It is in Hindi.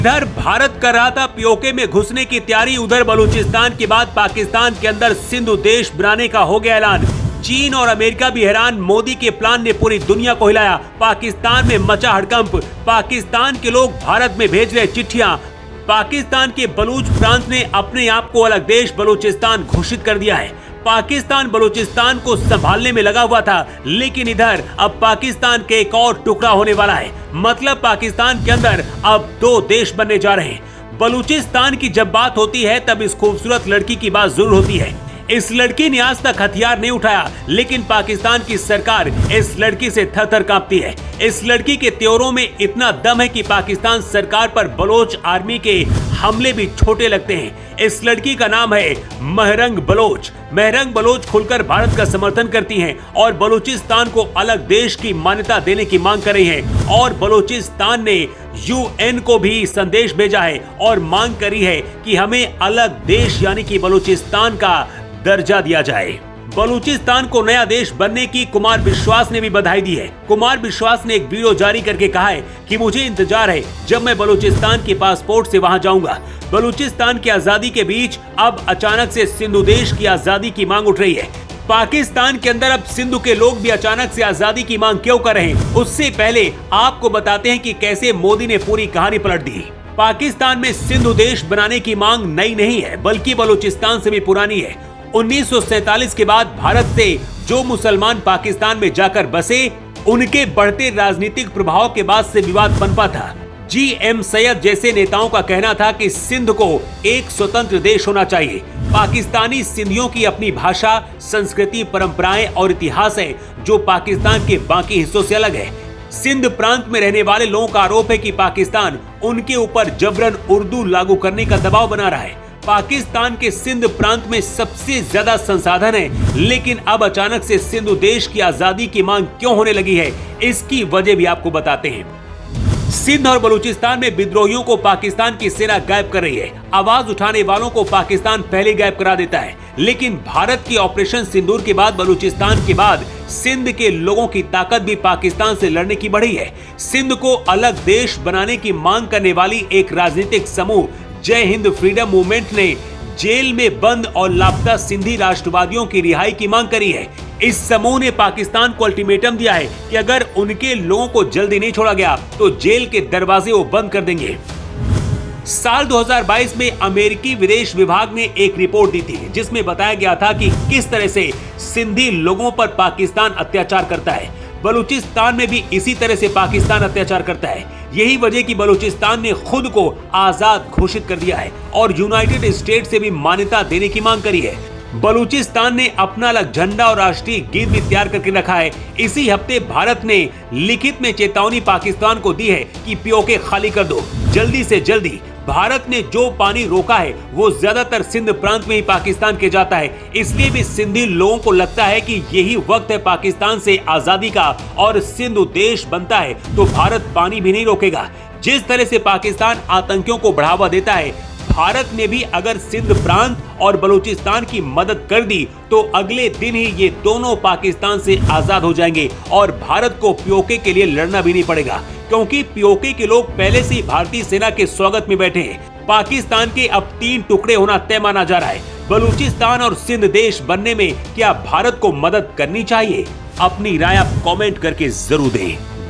इधर भारत कर रहा था पीओके में घुसने की तैयारी, उधर बलूचिस्तान के बाद पाकिस्तान के अंदर सिंधु देश बनाने का हो गया ऐलान। चीन और अमेरिका भी हैरान, मोदी के प्लान ने पूरी दुनिया को हिलाया। पाकिस्तान में मचा हड़कंप, पाकिस्तान के लोग भारत में भेज रहे चिट्ठियां। पाकिस्तान के बलूच प्रांत ने अपने आप को अलग देश बलूचिस्तान घोषित कर दिया है। पाकिस्तान बलूचिस्तान को संभालने में लगा हुआ था, लेकिन इधर अब पाकिस्तान के एक और टुकड़ा होने वाला है। मतलब पाकिस्तान के अंदर अब दो देश बनने जा रहे हैं। बलूचिस्तान की जब बात होती है तब इस खूबसूरत लड़की की बात जरूर होती है। इस लड़की ने आज तक हथियार नहीं उठाया, लेकिन पाकिस्तान की सरकार इस लड़की से थर-थर कांपती है। इस लड़की के त्योरों में इतना दम है कि पाकिस्तान सरकार पर बलोच आर्मी के हमले भी छोटे लगते हैं। इस लड़की का नाम है महरंग बलोच। महरंग बलोच खुलकर भारत का समर्थन करती हैं और बलूचिस्तान को अलग देश की मान्यता देने की मांग कर रही हैं। और बलूचिस्तान ने यूएन को भी संदेश भेजा है और मांग करी है कि हमें अलग देश यानी कि बलूचिस्तान का दर्जा दिया जाए। बलूचिस्तान को नया देश बनने की कुमार विश्वास ने भी बधाई दी है। कुमार विश्वास ने एक वीडियो जारी करके कहा है कि मुझे इंतजार है जब मैं बलूचिस्तान के पासपोर्ट से वहां जाऊंगा। बलूचिस्तान की आजादी के बीच अब अचानक से सिंधु देश की आजादी की मांग उठ रही है। पाकिस्तान के अंदर अब सिंधु के लोग भी अचानक से आजादी की मांग क्यों कर रहे हैं, उससे पहले आपको बताते हैं कि कैसे मोदी ने पूरी कहानी पलट दी। पाकिस्तान में सिंधु देश बनाने की मांग नई नहीं है, बल्कि बलूचिस्तान से भी पुरानी है। 1947 के बाद भारत से जो मुसलमान पाकिस्तान में जाकर बसे, उनके बढ़ते राजनीतिक प्रभाव के बाद से विवाद पनपा था। जीएम सैयद जैसे नेताओं का कहना था कि सिंध को एक स्वतंत्र देश होना चाहिए। पाकिस्तानी सिंधियों की अपनी भाषा, संस्कृति, परंपराएं और इतिहास है जो पाकिस्तान के बाकी हिस्सों से अलग है। सिंध प्रांत में रहने वाले लोगों का आरोप है कि पाकिस्तान उनके ऊपर जबरन उर्दू लागू करने का दबाव बना रहा है। पाकिस्तान के सिंध प्रांत में सबसे ज्यादा संसाधन है, लेकिन अब अचानक से सिंधु देश की आजादी की मांग क्यों होने लगी है, इसकी वजह भी आपको बताते हैं। सिंध और बलूचिस्तान में विद्रोहियों को पाकिस्तान की सेना गायब कर रही है। आवाज उठाने वालों को पाकिस्तान पहले गायब करा देता है, लेकिन भारत की ऑपरेशन सिंदूर के बाद बलूचिस्तान के बाद सिंध के लोगों की ताकत भी पाकिस्तान से लड़ने की बढ़ी है। सिंध को अलग देश बनाने की मांग करने वाली एक राजनीतिक समूह जय हिंद फ्रीडम मूवमेंट ने जेल में बंद और लापता सिंधी राष्ट्रवादियों की रिहाई की मांग करी है। इस समूह ने पाकिस्तान को अल्टीमेटम दिया है कि अगर उनके लोगों को जल्दी नहीं छोड़ा गया तो जेल के दरवाजे वो बंद कर देंगे। साल 2022 में अमेरिकी विदेश विभाग ने एक रिपोर्ट दी थी जिसमें बताया गया था कि किस तरह से सिंधी लोगों पर पाकिस्तान अत्याचार करता है। बलूचिस्तान में भी इसी तरह से पाकिस्तान अत्याचार करता है। यही वजह कि बलूचिस्तान ने खुद को आजाद घोषित कर दिया है और यूनाइटेड स्टेट से भी मान्यता देने की मांग करी है। बलूचिस्तान ने अपना अलग झंडा और राष्ट्रीय गीत भी तैयार करके रखा है। इसी हफ्ते भारत ने लिखित में चेतावनी पाकिस्तान को दी है कि पीओके खाली कर दो जल्दी से जल्दी। भारत ने जो पानी रोका है वो ज्यादातर सिंध प्रांत में ही पाकिस्तान के जाता है, इसलिए भी सिंधी लोगों को लगता है कि यही वक्त है पाकिस्तान से आजादी का और सिंधु देश बनता है तो भारत पानी भी नहीं रोकेगा। जिस तरह से पाकिस्तान आतंकियों को बढ़ावा देता है, भारत ने भी अगर सिंध प्रांत और बलूचिस्तान की मदद कर दी तो अगले दिन ही ये दोनों पाकिस्तान से आजाद हो जाएंगे और भारत को पीओके के लिए लड़ना भी नहीं पड़ेगा, क्योंकि पीओके के लोग पहले से ही भारतीय सेना के स्वागत में बैठे हैं। पाकिस्तान के अब 3 टुकड़े होना तय माना जा रहा है। बलूचिस्तान और सिंध देश बनने में क्या भारत को मदद करनी चाहिए? अपनी राय आप कमेंट करके जरूर दें।